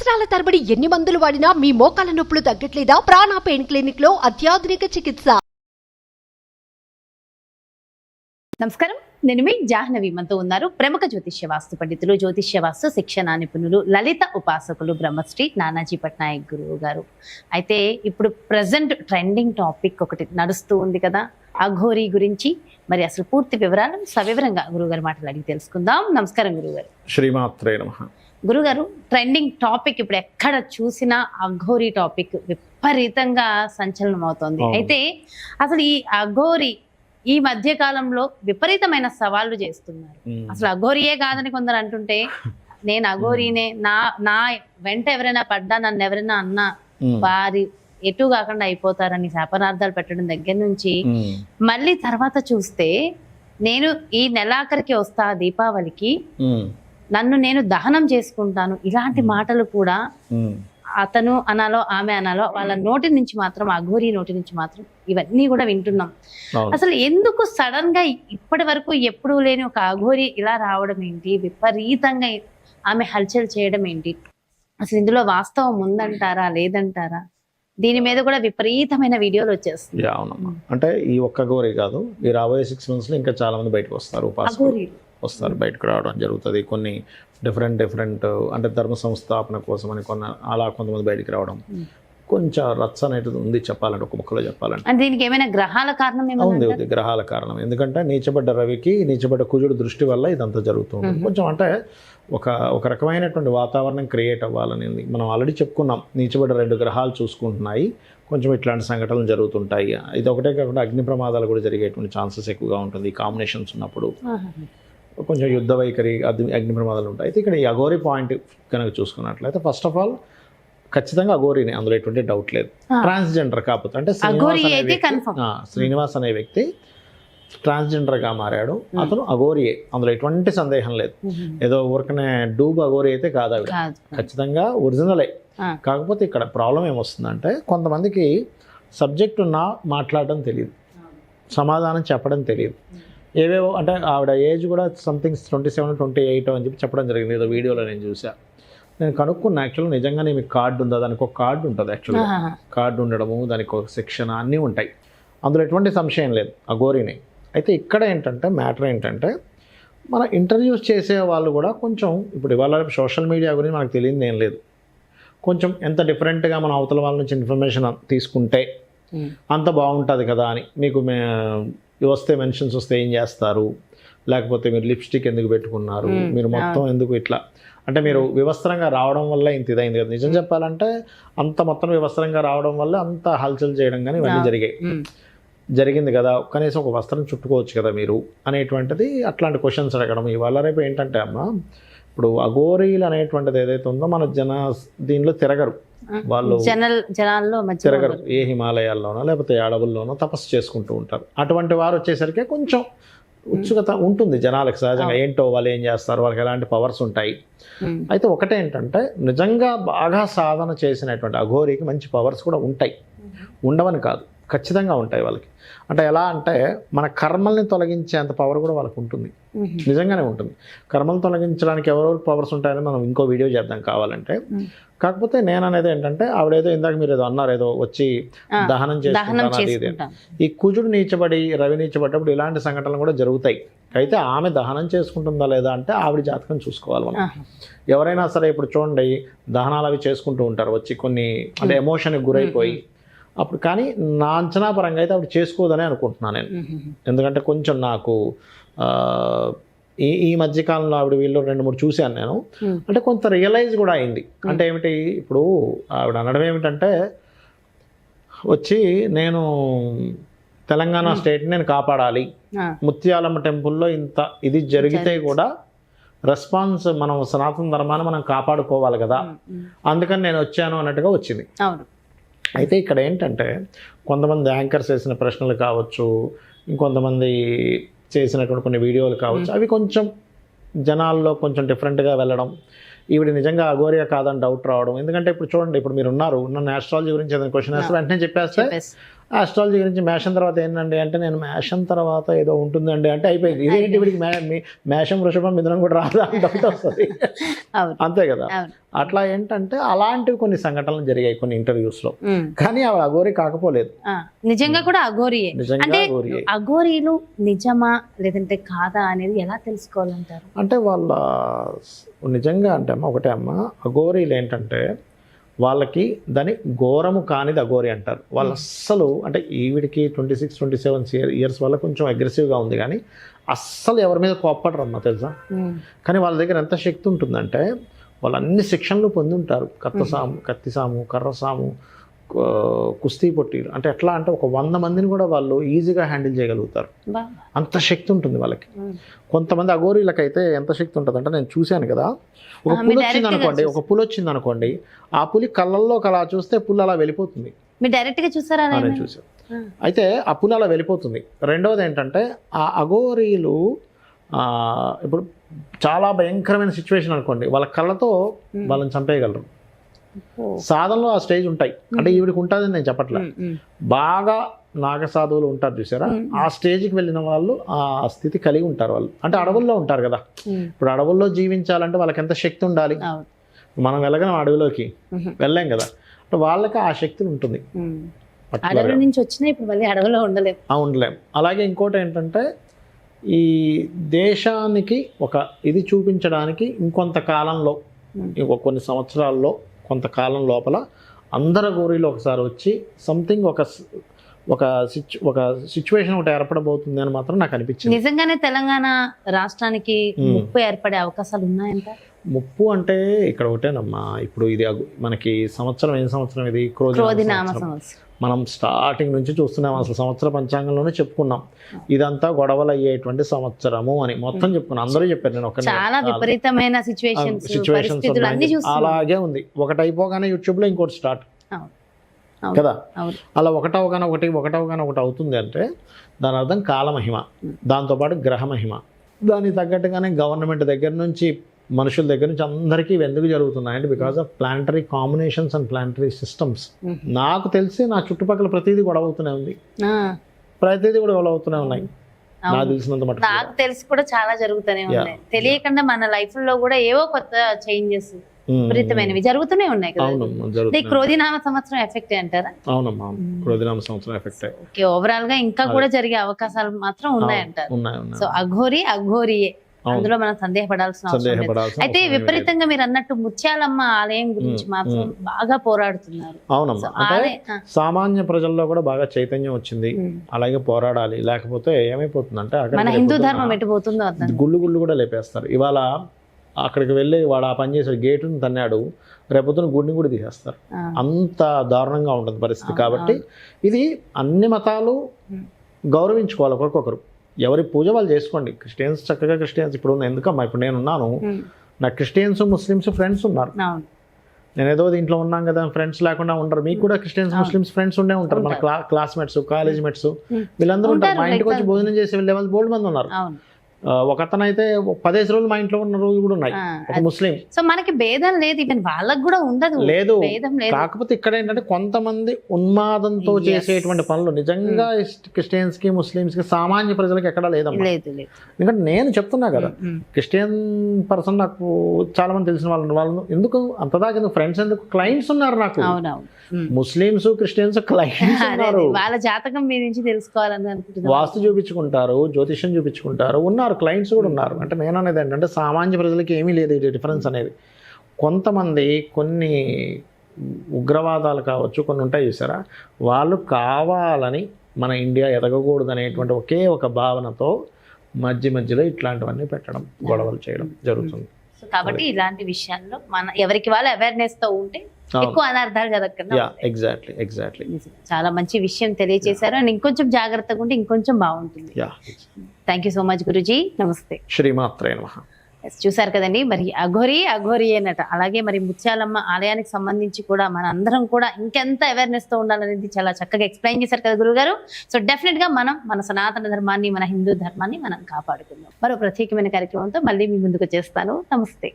సంవత్సరాల తరబడి ఎన్ని మందులు వాడినా మీ మోకాల నొప్పులు తగ్గట్లేదా? ప్రాణ పెయిన్ క్లినిక్ లో అత్యాధునిక చికిత్స. నమస్కారం, నేను మీ జాహ్నవి. మనతో ఉన్నారు ప్రముఖ జ్యోతిష్య వాస్తు పండితులు, జ్యోతిష్య వాస్తు శిక్షణ నిపుణులు, లలిత ఉపాసకులు బ్రహ్మశ్రీ నానాజీ పట్నాయక్ గురువు గారు. అయితే ఇప్పుడు ప్రజెంట్ ట్రెండింగ్ టాపిక్ ఒకటి నడుస్తూ ఉంది కదా, అఘోరీ గురించి. మరి అసలు పూర్తి వివరాలు సవివరంగా గురువుగారు మాటలు అడిగి తెలుసుకుందాం. నమస్కారం గురువుగారు. శ్రీమాత్రే నమః. గురుగారు, ట్రెండింగ్ టాపిక్ ఇప్పుడు ఎక్కడ చూసినా అఘోరీ టాపిక్ విపరీతంగా సంచలనం అవుతోంది. అయితే అసలు ఈ అఘోరీ ఈ మధ్య కాలంలో విపరీతమైన సవాళ్లు చేస్తున్నారు. అసలు అఘోరీయే కాదని కొందరు అంటుంటే, నేను అఘోరీనే, నా వెంట ఎవరైనా పడ్డా, నన్ను ఎవరైనా అన్నా వారి ఎటు కాకుండా అయిపోతారని శాపనార్థాలు పెట్టడం దగ్గర నుంచి, మళ్ళీ తర్వాత చూస్తే నేను ఈ నెలాఖరికి వస్తా దీపావళికి, నన్ను నేను దహనం చేసుకుంటాను, ఇలాంటి మాటలు కూడా అతను అనాలో ఆమె అనాలో వాళ్ళ నోటి నుంచి మాత్రం, అఘోరీ నోటి నుంచి మాత్రం ఇవన్నీ కూడా వింటున్నాం. అసలు ఎందుకు సడన్ గా ఇప్పటి వరకు ఎప్పుడూ లేని ఒక అఘోరీ ఇలా రావడం ఏంటి? విపరీతంగా ఆమె హల్చల్ చేయడం ఏంటి? అసలు ఇందులో వాస్తవం ఉందంటారా లేదంటారా? దీని మీద కూడా విపరీతమైన వీడియోలు వచ్చేస్తుంది. అవునమ్మా, అంటే ఈ ఒక్క అఘోరీ కాదు, ఈ రాబోయే 6 months లో ఇంకా చాలా మంది బయటకు వస్తారు, వస్తారు, బయటకు రావడం జరుగుతుంది. కొన్ని డిఫరెంట్ అంటే ధర్మ సంస్థాపన కోసం అని అలా కొంతమంది బయటికి రావడం, కొంచెం రచ్చ అనేది ఉంది చెప్పాలంటే, ఒక ముక్కలో చెప్పాలంటే. దీనికి ఏమైనా గ్రహాల కారణం ఉంది, గ్రహాల కారణం. ఎందుకంటే నీచబడ్డ రవికి, నీచబడ్డ కుజుడు దృష్టి వల్ల ఇదంతా జరుగుతుంది. కొంచెం అంటే ఒక రకమైనటువంటి వాతావరణం క్రియేట్ అవ్వాలని మనం ఆల్రెడీ చెప్పుకున్నాం. నీచబడ్డ 2 గ్రహాలు చూసుకుంటున్నాయి, కొంచెం ఇట్లాంటి సంఘటనలు జరుగుతుంటాయి. ఇది ఒకటే కాకుండా అగ్ని ప్రమాదాలు కూడా జరిగేటువంటి ఛాన్సెస్ ఎక్కువగా ఉంటుంది కాంబినేషన్స్ ఉన్నప్పుడు. కొంచెం యుద్ధ వైఖరి, అగ్ని ప్రమాదాలు ఉంటాయి. అయితే ఇక్కడ ఈ అఘోరీ పాయింట్ కనుక చూసుకున్నట్లయితే, ఫస్ట్ ఆఫ్ ఆల్ ఖచ్చితంగా అఘోరీనే, అందులో ఎటువంటి డౌట్ లేదు. ట్రాన్స్జెండర్ కాకపోతే, అంటే శ్రీనివాస్ అనే వ్యక్తి ట్రాన్స్జెండర్గా మారాడు, అతను అఘోరీయే, అందులో ఎటువంటి సందేహం లేదు. ఏదో ఊరికనే డూబ్ అఘోరీ అయితే కాదు, అవి ఖచ్చితంగా ఒరిజినలే. కాకపోతే ఇక్కడ ప్రాబ్లం ఏమొస్తుందంటే, కొంతమందికి సబ్జెక్ట్ ఉన్నా మాట్లాడడం తెలియదు, సమాధానం చెప్పడం తెలియదు. ఏవేవో అంటే ఆవిడ ఏజ్ కూడా సంథింగ్ 27, 28 అని చెప్పి చెప్పడం జరిగింది, ఏదో వీడియోలో నేను చూసా. నేను కనుక్కున్నా, యాక్చువల్గా నిజంగానే మీకు కార్డు ఉందా? దానికి ఒక కార్డు ఉంటుంది, యాక్చువల్గా కార్డు ఉండడము, దానికి ఒక సెక్షన్ అన్నీ ఉంటాయి, అందులో ఎటువంటి సంశయం లేదు, అఘోరీనే. అయితే ఇక్కడ ఏంటంటే మ్యాటర్ ఏంటంటే, మన ఇంటర్వ్యూస్ చేసే వాళ్ళు కూడా కొంచెం, ఇప్పుడు ఇవాళ సోషల్ మీడియా గురించి మనకు తెలియదు ఏం లేదు, కొంచెం ఎంత డిఫరెంట్గా మన అవతల వాళ్ళ నుంచి ఇన్ఫర్మేషన్ తీసుకుంటే అంత బాగుంటుంది కదా అని. మీకు వస్తే మెన్షన్స్ వస్తే ఏం చేస్తారు, లేకపోతే మీరు లిప్స్టిక్ ఎందుకు పెట్టుకున్నారు, మీరు మొత్తం ఎందుకు ఇట్లా, అంటే మీరు వివస్త్రంగా రావడం వల్ల ఇంత ఇదైంది కదా. నిజం చెప్పాలంటే అంత మొత్తం వివస్త్రంగా రావడం వల్ల అంత హల్చల్ చేయడం కానీ ఇవన్నీ జరిగింది కదా, కనీసం ఒక వస్త్రం చుట్టుకోవచ్చు కదా మీరు అనేటువంటిది, అట్లాంటి క్వశ్చన్స్ అడగడం. ఇవాళ రేపు ఏంటంటే అమ్మ, ఇప్పుడు అఘోరీలు అనేటువంటిది ఏదైతే ఉందో, మన దీనిలో తిరగరు వాళ్ళు, జనాల్లో తిరగరు. ఏ హిమాలయాల్లోనో లేకపోతే అడవుల్లోనో తపస్సు చేసుకుంటూ ఉంటారు. అటువంటి వారు వచ్చేసరికి కొంచెం ఉత్సుకత ఉంటుంది జనాలకు సహజంగా. ఏంటో వాళ్ళు ఏం చేస్తారు, వాళ్ళకి ఎలాంటి పవర్స్ ఉంటాయి. అయితే ఒకటేంటంటే, నిజంగా బాగా సాధన చేసినటువంటి అఘోరీకి మంచి పవర్స్ కూడా ఉంటాయి, ఉండవని కాదు, ఖచ్చితంగా ఉంటాయి వాళ్ళకి. అంటే ఎలా అంటే, మన కర్మల్ని తొలగించేంత పవర్ కూడా వాళ్ళకు ఉంటుంది, నిజంగానే ఉంటుంది. కర్మలు తొలగించడానికి ఎవరెవరికి పవర్స్ ఉంటాయని మనం ఇంకో వీడియో చేద్దాం కావాలంటే. కాకపోతే నేను అనేది ఏంటంటే, ఆవిడేదో ఇందాక మీరు ఏదో అన్నారు, ఏదో వచ్చి దహనం చేసుకుంటాను, ఈ కుజుడు నీచబడి రవి నీచబడ్డప్పుడు ఇలాంటి సంఘటనలు కూడా జరుగుతాయి. అయితే ఆమె దహనం చేసుకుంటుందా లేదా అంటే ఆవిడ జాతకం చూసుకోవాలి మనం. ఎవరైనా సరే ఇప్పుడు చూడండి, దహనాలు అవి చేసుకుంటూ ఉంటారు వచ్చి, కొన్ని అంటే ఎమోషన్కి గురైపోయి. అప్పుడు కానీ నా అంచనా పరంగా అయితే ఆవిడ చేసుకోదని అనుకుంటున్నాను నేను. ఎందుకంటే కొంచెం నాకు ఈ మధ్యకాలంలో ఆవిడ వీళ్ళు 2-3 చూశాను నేను, అంటే కొంత రియలైజ్ కూడా అయింది. అంటే ఏమిటి, ఇప్పుడు ఆవిడ అనడం ఏమిటంటే, వచ్చి నేను తెలంగాణ స్టేట్ని నేను కాపాడాలి, ముత్యాలమ్మ టెంపుల్లో ఇంత ఇది జరిగితే కూడా రెస్పాన్స్, మనం సనాతన ధర్మాన్ని మనం కాపాడుకోవాలి కదా, అందుకని నేను వచ్చాను అన్నట్టుగా వచ్చింది. అయితే ఇక్కడ ఏంటంటే, కొంతమంది యాంకర్స్ వేసిన ప్రశ్నలు కావచ్చు, ఇంకొంతమంది చేసినటువంటి కొన్ని వీడియోలు కావచ్చు, అవి కొంచెం జనాల్లో కొంచెం డిఫరెంట్గా వెళ్ళడం, ఈవిడ నిజంగా అఘోరియా కాదని డౌట్ రావడం. ఎందుకంటే ఇప్పుడు చూడండి, ఇప్పుడు మీరు ఉన్నారు, నన్ను ఆస్ట్రాలజీ గురించి ఏదైనా క్వశ్చన్ వేస్తే వెంటనే చెప్పేస్తే ఆస్ట్రాలజీ గురించి మేషం తర్వాత ఏంటండి అంటే నేను మేషం తర్వాత ఏదో ఉంటుందండి అంటే అయిపోయింది. ఇదేంటి వీడికి మేషం వృషభం మిథునం కూడా రాదా అని డౌట్ వస్తుంది. అంతే కదా. అట్లా ఏంటంటే అలాంటివి కొన్ని సంఘటనలు జరిగాయి కొన్ని ఇంటర్వ్యూస్లో, కానీ అవి అఘోరి కాకపోలేదు. నిజంగా కూడా అఘోరియే. అంటే అఘోరీలు నిజమా లేదంటే కాదా అనేది ఎలా తెలుసుకోవాలంటారు? అంటే వాళ్ళ నిజంగా అంటే ఒకటే అమ్మ, అఘోరీలు ఏంటంటే వాళ్ళకి దాని ఘోరము కానిది అఘోరి అంటారు. వాళ్ళు అస్సలు అంటే ఈవిడికి 26-27 ఇయర్స్ వల్ల కొంచెం అగ్రెసివ్గా ఉంది, కానీ అస్సలు ఎవరి మీద కోప్పడరమ్మా తెలుసా. కానీ వాళ్ళ దగ్గర ఎంత శక్తి ఉంటుందంటే వాళ్ళు అన్ని శిక్షణలు పొంది ఉంటారు. కత్తిసాము, కర్రసాము, కుస్తీ పొట్టీలు, అంటే ఎట్లా అంటే ఒక 100 మందిని కూడా వాళ్ళు ఈజీగా హ్యాండిల్ చేయగలుగుతారు. అంత శక్తి ఉంటుంది వాళ్ళకి. కొంతమంది అఘోరీలకైతే ఎంత శక్తి ఉంటుంది అంటే నేను చూశాను కదా, ఒక పులి వచ్చింది అనుకోండి, ఆ పులి కళ్ళల్లోకి అలా చూస్తే పులి అలా వెళ్ళిపోతుంది. మీరు డైరెక్ట్గా చూసారా? నేను చూసాను. అయితే ఆ పులి అలా వెళ్ళిపోతుంది. రెండవది ఏంటంటే ఆ అఘోరీలు ఇప్పుడు చాలా భయంకరమైన సిచ్యువేషన్ అనుకోండి, వాళ్ళ కళ్ళతో వాళ్ళని చంపేయగలరు. సాధనలో ఆ స్టేజ్ ఉంటాయి, అంటే ఈవిడికి ఉంటుందని నేను చెప్పట్లే. బాగా నాగసాధువులు ఉంటారు చూసారా, ఆ స్టేజ్కి వెళ్ళిన వాళ్ళు ఆ స్థితి కలిగి ఉంటారు వాళ్ళు. అంటే అడవుల్లో ఉంటారు కదా, ఇప్పుడు అడవుల్లో జీవించాలంటే వాళ్ళకి ఎంత శక్తి ఉండాలి. మనం వెళ్ళగలం అడవిలోకి, వెళ్ళాం కదా, అంటే వాళ్ళకి ఆ శక్తి ఉంటుంది. ఉండలేం. అలాగే ఇంకోటి ఏంటంటే ఈ దేశానికి ఒక ఇది చూపించడానికి ఇంకొంతకాలంలో, కొన్ని సంవత్సరాల్లో, కొంతకాలం లోపల అందరు అఘోరీలు ఒకసారి వచ్చి సంథింగ్ ఒక సిచ్యువేషన్ ఒకటి ఏర్పడబోతుంది అని మాత్రం నాకు అనిపించింది. నిజంగానే తెలంగాణ రాష్ట్రానికి ముప్పు ఏర్పడే అవకాశాలు ఉన్నాయంట. ముప్పు అంటే ఇక్కడ ఒకటేనమ్మా, ఇప్పుడు ఇది మనకి సంవత్సరం ఏం సంవత్సరం ఇది? క్రోధినామ సంవత్సరం. మనం స్టార్టింగ్ నుంచి చూస్తున్నాం, అసలు సంవత్సర పంచాంగంలోనే చెప్పుకున్నాం ఇదంతా గొడవలు అయ్యేటువంటి సంవత్సరము అని మొత్తం చెప్పుకున్నాం. అందరూ చెప్పారు. నేను ఒక చాలా విపరీతమైన సిచ్యువేషన్స్ అలాగే ఉంది. ఒకటి అయిపోగానే యూట్యూబ్ లో ఇంకోటి స్టార్ట్ కదా, అలా ఒకటవగానే ఒకటి అవుతుంది అంటే దాని అర్థం కాలమహిమ, దాంతోపాటు గ్రహమహిమ. దానికి తగ్గట్టుగానే గవర్నమెంట్ దగ్గర నుంచి మనుషుల దగ్గర నుంచి అందరికీ ఎందుకు జరుగుతున్నాయి అంటే because of planetary combinations and planetary systems. నాకు తెలిసి నా చుట్టుపక్కల ప్రతిదీ గొడవ అవుతూనే ఉంది, ప్రతిదీ కూడా గొడవ అవుతూనే ఉన్నాయి. నాకు తెలిసినంత మటుకు నాకు తెలిసి కూడా చాలా జరుగుతూనే ఉన్నాయి. తెలియకుండా మన లైఫ్ లో కూడా ఏవో కొత్త చేంజెస్ విపరీతమైనవి జరుగుతూనే ఉన్నాయి కదా. క్రోధినామ సంవత్సరం ఎఫెక్ట్ అంటారా? అవునమ్మా, క్రోధినామ సంవత్సరం ఎఫెక్ట్. ఓకే, ఓవరాల్ గా ఇంకా కూడా జరిగే అవకాశాలు మాత్రం ఉన్నాయంటారు. సో అఘోరియే, అందులో మనం సందేహపడాల్సిన అవసరం లేదు. అయితే విపరీతంగా మీరు అన్నట్టు ముత్యాలమ్మ ఆలయం గురించి మాత్రం బాగా పోరాడుతున్నారు. అవునమ్మా, సామాన్య ప్రజల్లో కూడా బాగా చైతన్యం వచ్చింది. అలాగే పోరాడాలి, లేకపోతే ఏమైపోతుందంటే మన హిందూ ధర్మం ఎటుపోతుందో గుళ్ళు కూడా లేపేస్తారు. ఇవాళ అక్కడికి వెళ్ళి వాడు ఆ పని చేసాడు, గేటును తన్నాడు, రేపొద్దున గుడిని కూడా తీసేస్తారు. అంత దారుణంగా ఉంటుంది పరిస్థితి. కాబట్టి ఇది అన్ని మతాలు గౌరవించుకోవాలి ఒకరికొకరు. ఎవరి పూజ వాళ్ళు చేసుకోండి. క్రిస్టియన్స్ చక్కగా క్రిస్టియన్స్ ఇప్పుడు ఎందుకమ్మా, ఇప్పుడు నేనున్నాను, నాకు క్రిస్టియన్స్ ముస్లిమ్స్ ఫ్రెండ్స్ ఉన్నారు. నేను ఏదో దీంట్లో ఉన్నాం కదా, ఫ్రెండ్స్ లేకుండా ఉండరు. మీకు కూడా క్రిస్టియన్స్ ముస్లిమ్స్ ఫ్రెండ్స్ ఉండే ఉంటారు. మన క్లాస్మేట్స్, కాలేజ్ మేట్స్ వీళ్ళందరూ ఉంటారు. మా ఇంటికి వచ్చి భోజనం చేసి వెళ్ళే వాళ్ళు బోల్డ్ మంది ఉన్నారు. ఒక అతను అయితే 15 రోజులు మా ఇంట్లో ఉన్న రోజులు కూడా ఉన్నాయి, ఒక ముస్లిం. సో మనకి భేదం లేదు, ఈవెన్ వాళ్ళకి కూడా ఉండదు లేదు. కాకపోతే ఇక్కడ ఏంటంటే కొంతమంది ఉన్మాదంతో చేసేటువంటి పనులు నిజంగా క్రిస్టియన్స్ కి ముస్లిమ్స్ కి సామాన్య ప్రజలకు ఎక్కడా లేదమ్మా. ఎందుకంటే నేను చెప్తున్నా కదా, క్రిస్టియన్ పర్సన్ నాకు చాలా మంది తెలిసిన వాళ్ళు ఎందుకు అంతదాకా ఫ్రెండ్స్ ఎందుకు, క్లయింట్స్ ఉన్నారు నాకు. ముస్లిమ్స్ క్రిస్టియన్స్ క్లయింట్స్ ఉన్నారు. వాళ్ళ జాతకం మీ నుంచి తెలుసుకోవాలని అనుకుంటున్నారు, వాస్తు చూపించుకుంటారు, జ్యోతిష్యం చూపించుకుంటారు, ఉన్నారు క్లయింట్స్ కూడా ఉన్నారు. అంటే నేను అనేది ఏంటంటే సామాన్య ప్రజలకి ఏమీ లేదు ఈ డిఫరెన్స్ అనేది. కొంతమంది కొన్ని ఉగ్రవాదాలు కావచ్చు, కొన్ని ఉంటాయి చూసారా, వాళ్ళు కావాలని మన ఇండియా ఎదగకూడదు అనేటువంటి ఒకే ఒక భావనతో మధ్యలో ఇట్లాంటివన్నీ పెట్టడం, గొడవలు చేయడం జరుగుతుంది. కాబట్టి ఇలాంటి విషయాల్లో మన ఎవరికి వాళ్ళు అవేర్నెస్ తో ఉంటే ఎక్కువ అనర్థాలు జరగకుండా. ఎగ్జాక్ట్లీ చాలా మంచి విషయం తెలియజేశారు. అండ్ ఇంకొంచెం జాగ్రత్తగా ఉంటే ఇంకొంచెం బాగుంటుంది. Thank you so much Guruji. నమస్తే. శ్రీమాత్రే నమః. చూసారు కదండి, మరి అఘోరి అన్నట. అలాగే మరి ముత్యాలమ్మ ఆలయానికి సంబంధించి కూడా మన అందరం కూడా ఇంకెంత అవేర్నెస్ తో ఉండాలనేది చాలా చక్కగా ఎక్స్ప్లెయిన్ చేశారు కదా గురుగారు. సో డెఫినెట్ గా మనం మన సనాతన ధర్మాన్ని, మన హిందూ ధర్మాన్ని మనం కాపాడుకుందాం. మరో ప్రత్యేకమైన కార్యక్రమంతో మళ్ళీ మీ ముందుకు చేస్తాను. నమస్తే.